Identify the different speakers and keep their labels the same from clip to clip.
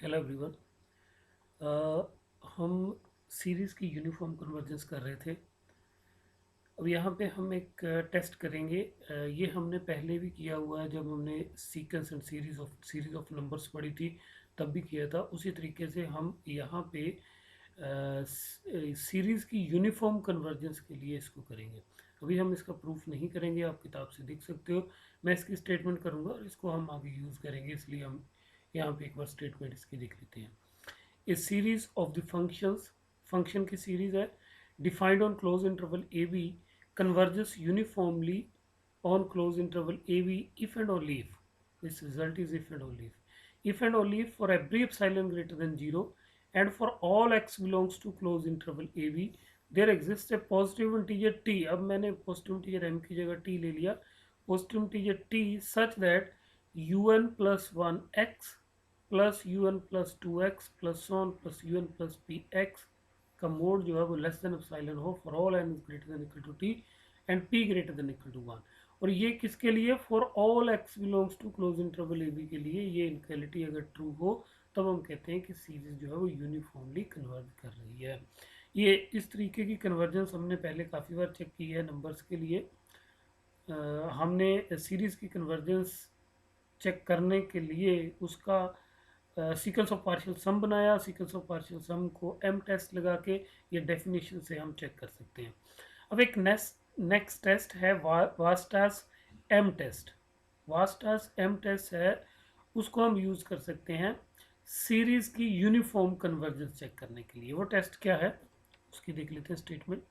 Speaker 1: Hello everyone. हम series की uniform convergence कर रहे थे। अब यहाँ पे हम एक टेस्ट करेंगे। ये हमने पहले भी किया हुआ है, जब हमने sequence and series of numbers पढ़ी थी तब भी किया था। उसी तरीके से हम यहाँ पे सीरीज़ की यूनिफॉर्म कन्वर्जेंस के लिए इसको करेंगे। अभी हम इसका प्रूफ नहीं करेंगे, आप किताब से देख सकते हो। मैं इसकी स्टेटमेंट करूँगा और इसको हम आगे यूज़ करेंगे, इसलिए हम यहाँ पे एक बार स्टेटमेंट इसकी देख लेते हैं। A series of the functions, function की सीरीज है, defined on close interval A B, converges uniformly on close interval AB if and only if. This result is if and only if. If and only if for every epsilon greater than 0 and for all x belongs to close interval AB there exists a positive integer t. अब मैंने positive integer m की जगह t ले लिया। positive integer t such that un plus 1x plus un plus 2x plus so on plus un plus px का mod जो है वो लेस देन एप्सिलॉन हो for all n greater than equal to t and p greater than equal to 1। और ये किसके लिए? For all x belongs to close interval A B के लिए। ये इनक्वालिटी अगर ट्रू हो तब हम कहते हैं कि सीरीज जो है वो यूनिफॉर्मली कन्वर्ज कर रही है। ये इस तरीके की कन्वर्जेंस हमने पहले काफ़ी बार चेक की है नंबर्स के लिए। हमने सीरीज की कन्वर्जेंस चेक करने के लिए उसका सीक्वेंस ऑफ पार्शियल सम बनाया। सीक्वेंस ऑफ पार्शियल सम को एम टेस्ट लगा के ये डेफिनेशन से हम चेक कर सकते हैं। अब एक नेक्स्ट टेस्ट है वास्टास एम टेस्ट। वास्टास एम टेस्ट है, उसको हम यूज़ कर सकते हैं सीरीज़ की यूनिफॉर्म कन्वर्जेंस चेक करने के लिए। वो टेस्ट क्या है उसकी देख लेते हैं स्टेटमेंट।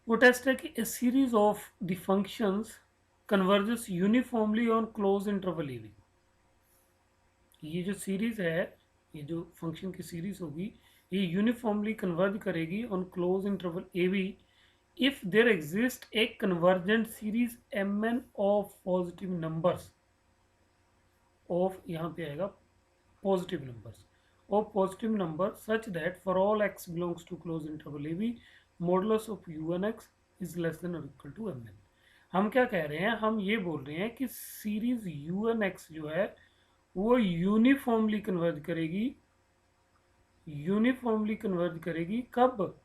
Speaker 1: वो टेस्ट है कि a series of the functions converges uniformly on close interval A B. ये जो सीरीज है, ये जो फंक्शन की सीरीज होगी, ये यूनिफॉर्मली कन्वर्ज करेगी on close interval A B if there exist a convergent series M N of positive numbers of, यहाँ पे आएगा positive numbers of positive number such that for all X belongs to close interval A B modulus of U N X is less than और equal to M N. हम क्या कह रहे हैं? हम ये बोल रहे हैं कि सीरीज यू एन एक्स जो है वो यूनिफॉर्मली कन्वर्ज करेगी। यूनिफॉर्मली कन्वर्ज करेगी कब?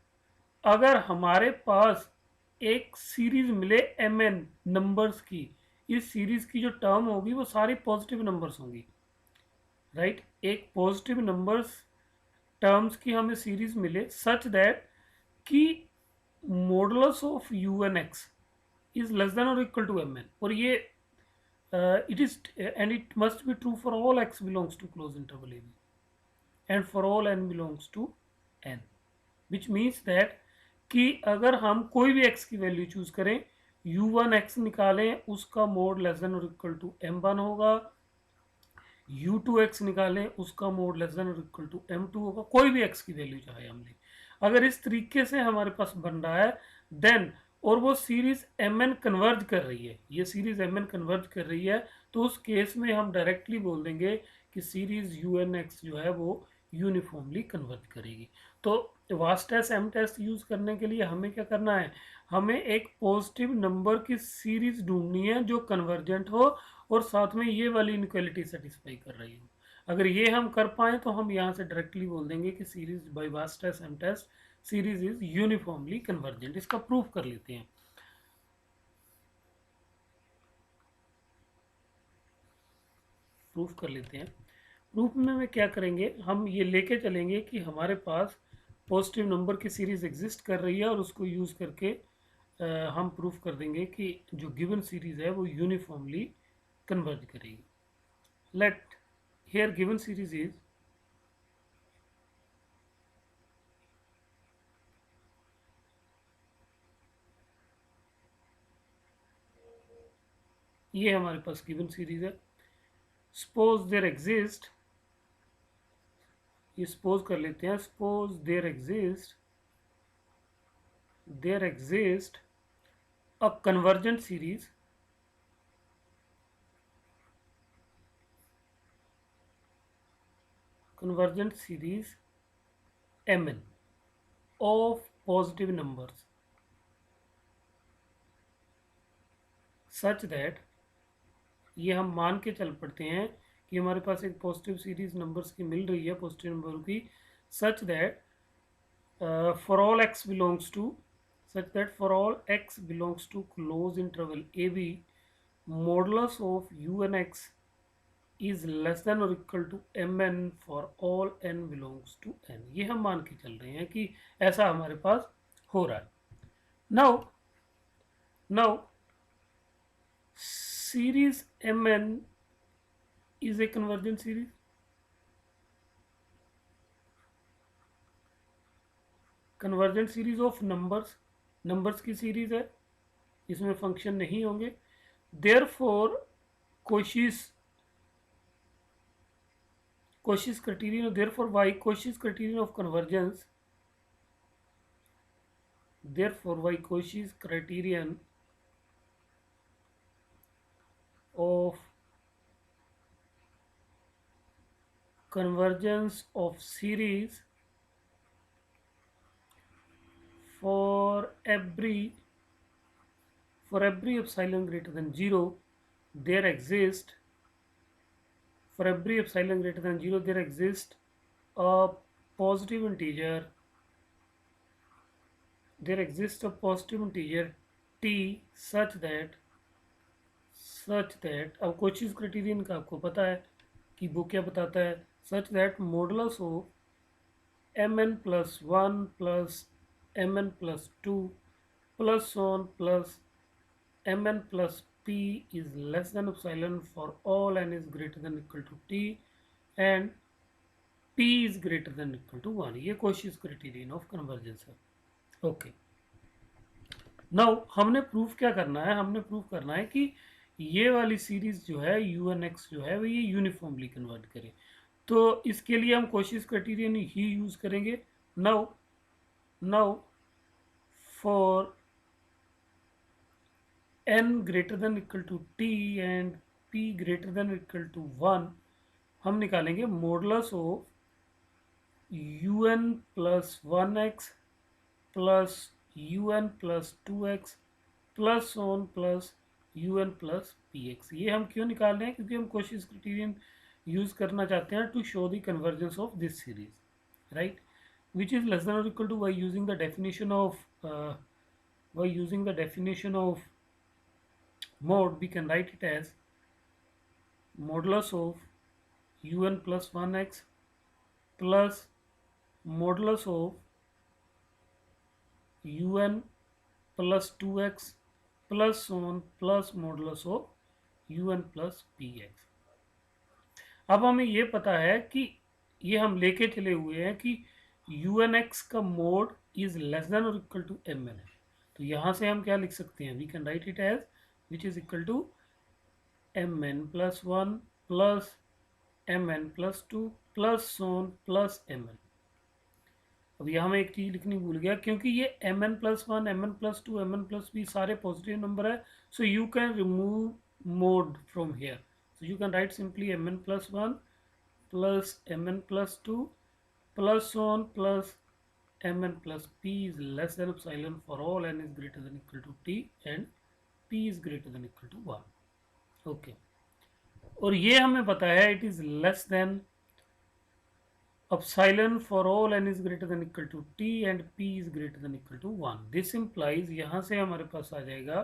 Speaker 1: अगर हमारे पास एक सीरीज मिले एम एन नंबर्स की। इस सीरीज की जो टर्म होगी वो सारी पॉजिटिव नंबर्स होंगी, राइट। एक पॉजिटिव नंबर्स टर्म्स की हमें सीरीज मिले सच दैट कि modulus of U N X is less than और इक्वल टू एम एन। और ये it is and it must be true for all x belongs to close interval a b and for all n belongs to n, which means that कि अगर हम कोई भी x की value choose करें, u1x निकालें, उसका मोड लेस देन और इक्वल टू m1 होगा। u2x निकालें, उसका मोड लेस देन और इक्वल टू m2 होगा। कोई भी x की वैल्यू चाहे हम लें, अगर इस तरीके से हमारे पास बन रहा है देन, और वो सीरीज एम एन कन्वर्ज कर रही है, ये सीरीज एम एन कन्वर्ज कर रही है, तो उस केस में हम डायरेक्टली बोल देंगे कि सीरीज यू एन एक्स जो है वो यूनिफॉर्मली कन्वर्ज करेगी। तो वास्टेस एम टेस्ट यूज करने के लिए हमें क्या करना है? हमें एक पॉजिटिव नंबर की सीरीज ढूंढनी है जो कन्वर्जेंट हो और साथ में ये वाली इनक्वालिटी सेटिस्फाई कर रही हो। अगर ये हम कर पाए तो हम यहाँ से डायरेक्टली बोल देंगे कि series by Weierstrass M test series is uniformly convergent. इसका प्रूफ कर लेते हैं। प्रूफ में हमें क्या करेंगे? हम ये लेके चलेंगे कि हमारे पास पॉजिटिव नंबर की सीरीज एग्जिस्ट कर रही है और उसको यूज करके हम प्रूफ कर देंगे कि जो गिवन सीरीज है वो यूनिफॉर्मली कन्वर्ज करेगी। Let here given series is ये हमारे पास गिवन सीरीज है। सपोज देयर एग्जिस्ट, ये सपोज कर लेते हैं, suppose there exist a convergent series mn of positive numbers such that, ये हम मान के चल पड़ते हैं कि हमारे पास एक पॉजिटिव सीरीज नंबर्स की मिल रही है, पॉजिटिव नंबर की, such that for all x belongs to close interval A B modulus of U N X is less than और equal to M N for all N belongs to N. ये हम मान के चल रहे हैं कि ऐसा हमारे पास हो रहा है। Now series M N is a convergent series. Convergent series of numbers की सीरीज है, इसमें फंक्शन नहीं होंगे। Therefore Cauchy's criterion, therefore y Cauchy's criterion of convergence, therefore y Cauchy's criterion of convergence of series for every epsilon greater than 0 there exists a positive integer t such that अब Cauchy's criterion का आपको पता है कि वो क्या बताता है, such that modulus of M N plus one plus M N plus two plus on plus M N plus p is less than epsilon for all n is greater than equal to t and p is greater than equal to 1। ये कोशिश criterion of convergence है। Okay, now हमने proof क्या करना है, हमने proof करना है कि ये वाली सीरीज जो है यू एन एक्स जो है वो ये यूनिफॉर्मली कन्वर्ट करे। तो इसके लिए हम कोशिश क्राइटेरियन ही यूज करेंगे। Now for n greater than equal to t and p greater than equal to 1 हम निकालेंगे modulus of U N plus one X plus U N plus two X plus on plus U N plus P X. ये हम क्यों निकाल रहे हैं, क्योंकि हम कोशिश क्राइटेरियन यूज करना चाहते हैं to show the convergence of this series, right, which is less than or equal to by using the definition of mod, we can write it as modulus of un plus 1x plus modulus of un plus 2x plus on plus modulus of un plus px। अब हमें ये पता है कि ये हम लेके चले हुए हैं कि un(x) का मोड इज लेस देन और इक्वल टू mn है। तो यहाँ से हम क्या लिख सकते हैं, we can write it as which is equal to mn plus 1 plus mn plus 2 plus on plus mn। अब यहाँ मैं एक चीज लिखनी भूल गया, क्योंकि ये mn plus 1 mn plus 2 mn plus b सारे पॉजिटिव नंबर है, so you can remove mode from here, so you can right simply mn plus 1 plus mn plus 2 plus on plus mn plus p is less than epsilon for all n is greater than equal to t and p is greater than equal to 1। Okay, और ये हमें पता है it is less then epsilon for all n is greater than equal to t and p is greater than equal to 1। This implies यहाँ से हमारे पास आ जाएगा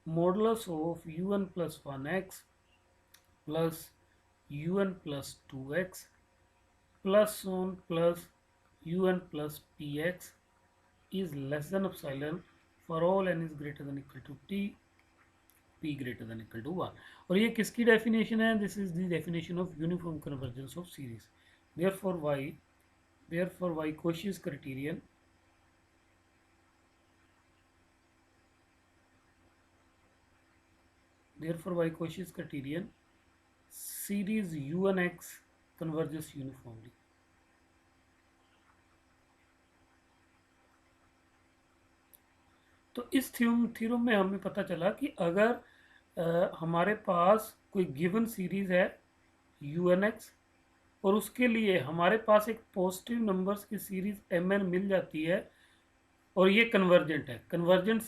Speaker 1: modulus of un plus 1x plus un plus 2x plus on plus un plus px is less than epsilon for all n is greater than equal to t p greater than equal to 1। और ये किसकी definition है, this is the definition of uniform convergence of series. therefore y Cauchy's criterion series un(x) converges uniformly। तो इस theorem में हमें पता चला कि अगर हमारे पास कोई गिवन सीरीज है un(x) और उसके लिए हमारे पास एक पॉजिटिव नंबर्स की सीरीज mn मिल जाती है और ये कन्वर्जेंट है, कन्वर्जेंट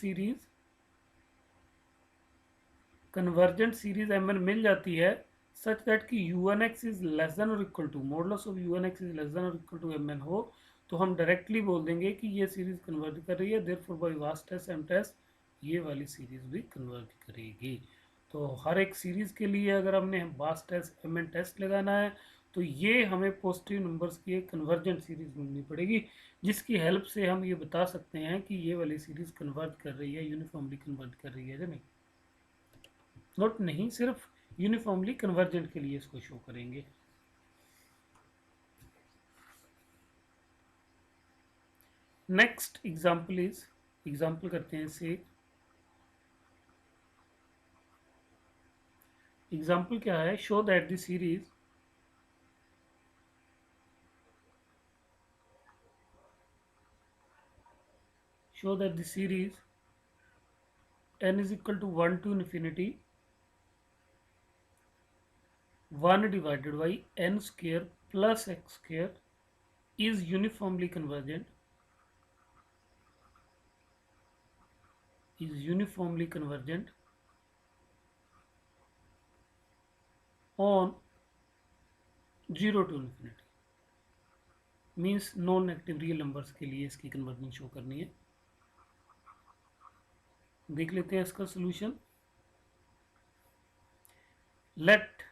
Speaker 1: सीरीज mn मिल जाती है सच दैट कि un(x) इज लेस देन और equal to modulus of un(x) is less than और इक्वल टू mn हो, तो हम डायरेक्टली बोल देंगे कि ये सीरीज कन्वर्ज कर रही है, देयरफॉर बाय वास्ट टेस्ट एम टेस्ट ये वाली सीरीज भी कन्वर्ज करेगी। तो हर एक सीरीज के लिए अगर हमने वास्ट टेस्ट mn टेस्ट लगाना है तो ये हमें पॉजिटिव नंबर्स की एक कन्वर्जेंट सीरीज मिलनी पड़ेगी, जिसकी हेल्प से हम ये बता सकते हैं कि ये वाली सीरीज कन्वर्ज कर रही है, यूनिफॉर्मली कन्वर्ज कर रही है या नहीं। नोट नहीं, सिर्फ यूनिफॉर्मली कन्वर्जेंट के लिए इसको शो करेंगे। नेक्स्ट एग्जाम्पल इज, एग्जाम्पल करते हैं इससे। एग्जाम्पल क्या है, show that the series show that the series n is equal to 1 to infinity 1 divided by n square plus x square is uniformly convergent on 0 to infinity, means non negative real numbers के लिए इसकी conversion show करनी है। देख लेते हैं इसका solution. Let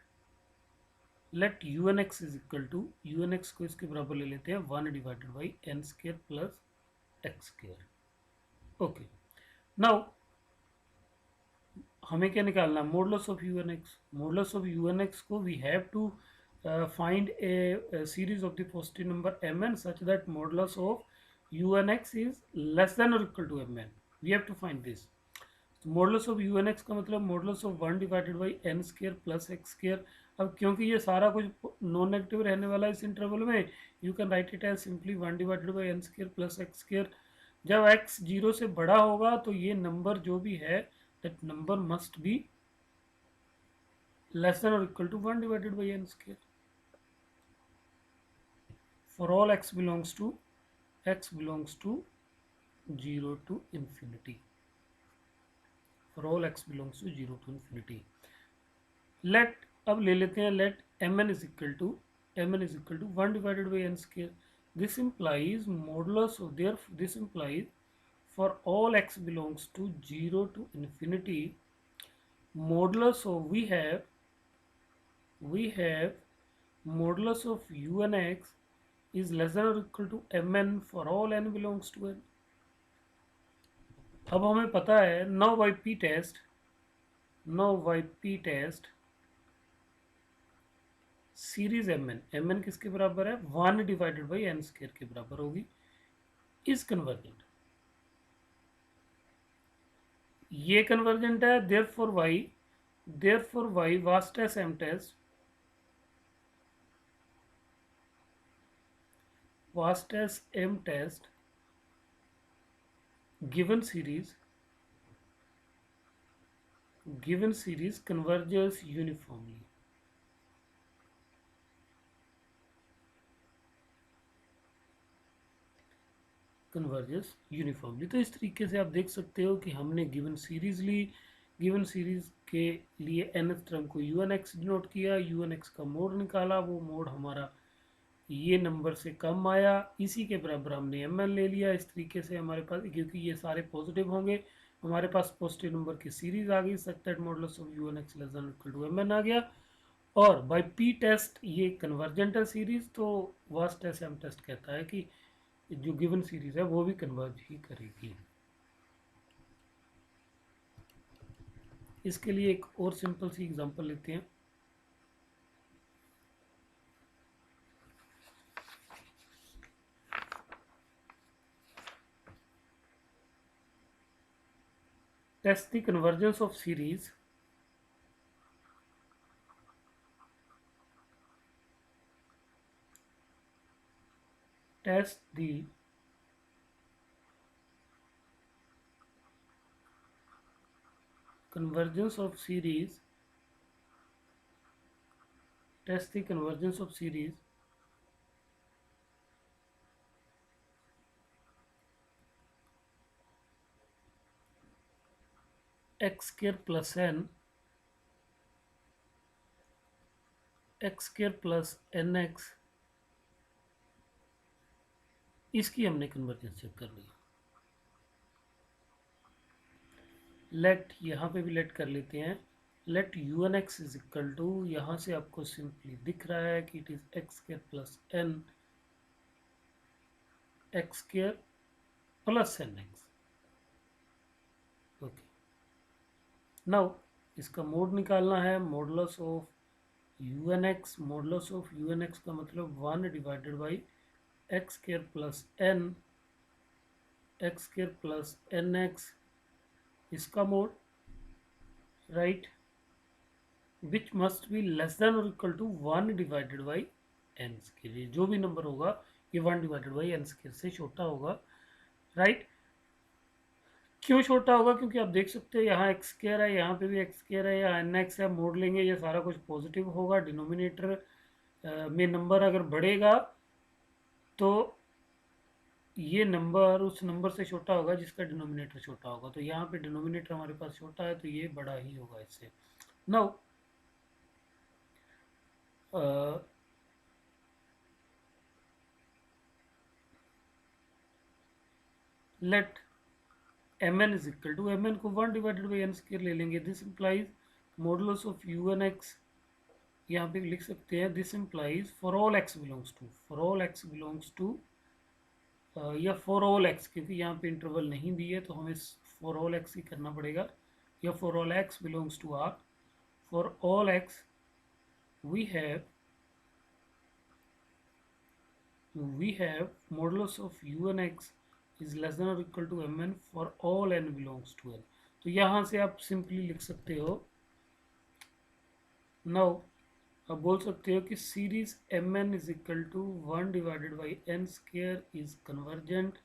Speaker 1: un(x) is equal to, un(x) को इसके बराबर ले लेते हैं 1 divided by n square plus x square. Okay, now हमें क्या निकालना है, modulus of un(x). Modulus of un(x) को we have to find a series of the positive number mn such that modulus of un(x) is less than or equal to mn. We have to find this. तो modulus of un(x) का मतलब modulus of 1 divided by n square plus x square. अब क्योंकि ये सारा कुछ non negative रहने वाला है इस इंटरवल में, you can write it as simply 1 divided by n square plus x square. जब x 0 से बड़ा होगा तो ये नंबर जो भी है, that number must be less than और equal to 1 divided by n square. For all x belongs to 0 to infinity. For all x belongs to 0 to infinity. Let, अब ले लेते हैं let mn is equal to 1 divided by n square. This implies modulus of their, this implies for all x belongs to 0 to infinity, modulus of we have modulus of un(x) is less than or equal to mn for all n belongs to n. अब हमें पता है now by p test series mn किसके बराबर है, 1 divided by n square के बराबर होगी, इज कन्वर्जेंट। ये कन्वर्जेंट है, therefore y वास्ट टेस्ट m टेस्ट वास्ट test m test given series converges uniformly. Converges uniformly. तो इस तरीके से आप देख सकते हो कि हमने गिवन सीरीज ली, गिवन सीरीज के लिए nth टर्म को un(x) डिनोट किया, un(x) का मोड निकाला, वो मोड हमारा ये नंबर से कम आया, इसी के बराबर हमने mn ले लिया। इस तरीके से हमारे पास, क्योंकि ये सारे पॉजिटिव होंगे, हमारे पास पॉजिटिव नंबर की सीरीज आ गई, such that modulus of un(x) less than equal to mn आ गया। और बाय पी टेस्ट ये कन्वर्जेंट है सीरीज, तो वास्ट टेस्ट एम टेस्ट कहता है कि जो गिवन सीरीज है वो भी कन्वर्ज ही करेगी। इसके लिए एक और सिंपल सी एग्जांपल लेते हैं। Test the convergence of series test the convergence of series x square plus n X square plus N X, इसकी हमने कन्वर्जेंस चेक कर ली। लेट, यहाँ पे भी लेट कर लेते हैं, let U N X is equal to, यहाँ से आपको सिंपली दिख रहा है कि it is X square plus N X square plus N X. Okay, now इसका मोड निकालना है, modulus of U N X, modulus of U N X का मतलब 1 divided by X square plus N X square plus N X, इसका mod, right, which must be less than और equal to 1 divided by N square, जो भी number होगा ये 1 divided by N square से छोटा होगा, राइट। क्यों छोटा होगा? क्योंकि आप देख सकते हो यहाँ एक्स स्क्र है, यहाँ पे भी एक्स स्क्र है, यहाँ एन एक्स है, मोड़ लेंगे ये सारा कुछ पॉजिटिव होगा, डिनोमिनेटर में नंबर अगर बढ़ेगा तो ये नंबर उस नंबर से छोटा होगा जिसका डिनोमिनेटर छोटा होगा, तो यहाँ पे डिनोमिनेटर हमारे पास छोटा है तो ये बड़ा ही होगा इससे। Now let M N is equal to, M N को 1 डिवाइडेड बाई एन स्क्र ले लेंगे, this implies modulus of U N X, यहाँ पे लिख सकते हैं this implies for all X belongs to, for all X belongs to, या for all X, क्योंकि यहाँ पे इंटरवल नहीं दिए तो हमें फॉर ऑल एक्स ही करना पड़ेगा, या for all X belongs to R, for all X we have modulus of un x is less than or equal to mn for all n belongs to n, तो यहाँ से आप simply लिख सकते हो, नाउ आप बोल सकते हो कि series M N is equal to 1 divided by N square is convergent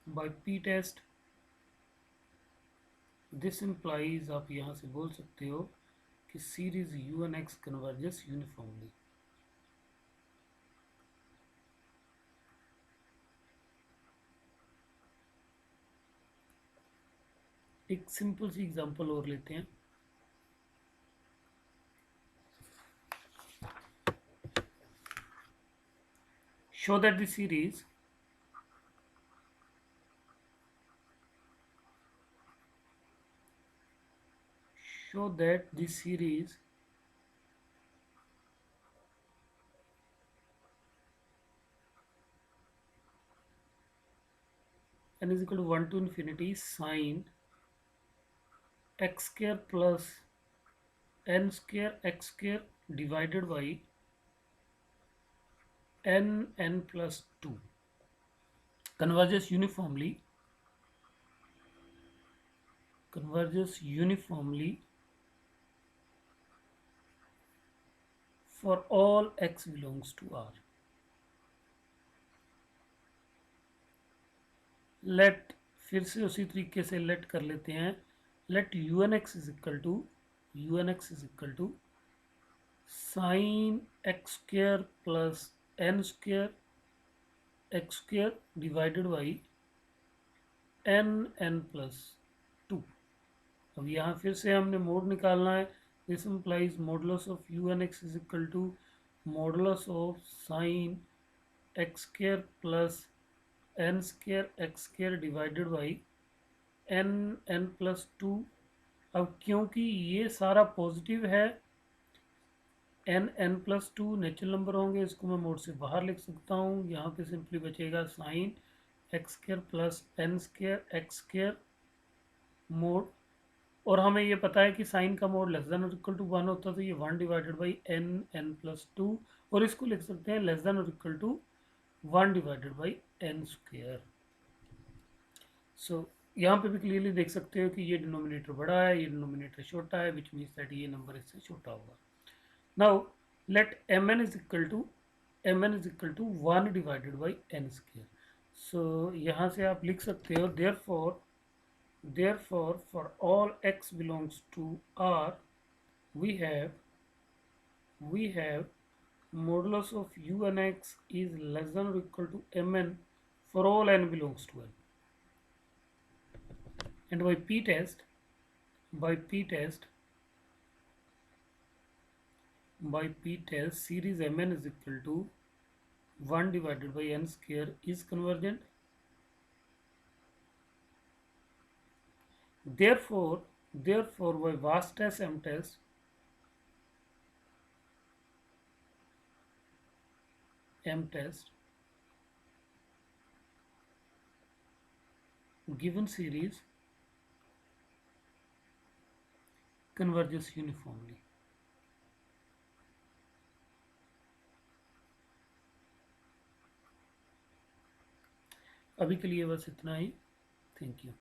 Speaker 1: by P test, this implies, आप यहाँ से बोल सकते हो कि series U N X converges uniformly. एक सिंपल सी एग्जांपल और लेते हैं, show that the series n is equal to 1 to infinity sine x square plus n square x square divided by n plus 2 converges uniformly for all x belongs to R. Let, फिर से उसी तरीके से let कर लेते हैं, let U N X is equal to sine x square plus N square x square divided by N plus 2। अब यहाँ फिर से हमने मोड निकालना है, this implies modulus of U N X is equal to modulus of sine x square plus N square x square divided by N plus 2। अब क्योंकि ये सारा पॉजिटिव है, एन प्लस 2 नेचुरल नंबर होंगे, इसको मैं मोड से बाहर लिख सकता हूँ, यहाँ पे सिंपली बचेगा sine x square plus N square x square mod, और हमें ये पता है कि साइन का मोड लेस देन और इक्वल टू 1 होता है, तो ये 1 डिवाइडेड बाई एन प्लस 2, और इसको लिख सकते हैं लेस देन और equal to 1 divided by N square. So यहाँ पे भी क्लियरली देख सकते हो कि ये डिनोमिनेटर बड़ा है, ये डिनोमिनेटर छोटा है, विच मीन्स दैट ये नंबर इससे छोटा होगा। Now let mn is equal to 1 divided by n square. So यहाँ से आप लिख सकते हो therefore for all x belongs to R we have modulus of u and x is less than or equal to mn for all n belongs to n, and by p test by p tells series mn is equal to 1 divided by n square is convergent. Therefore by vast test m test given series converges uniformly. अभी के लिए बस इतना ही. Thank you.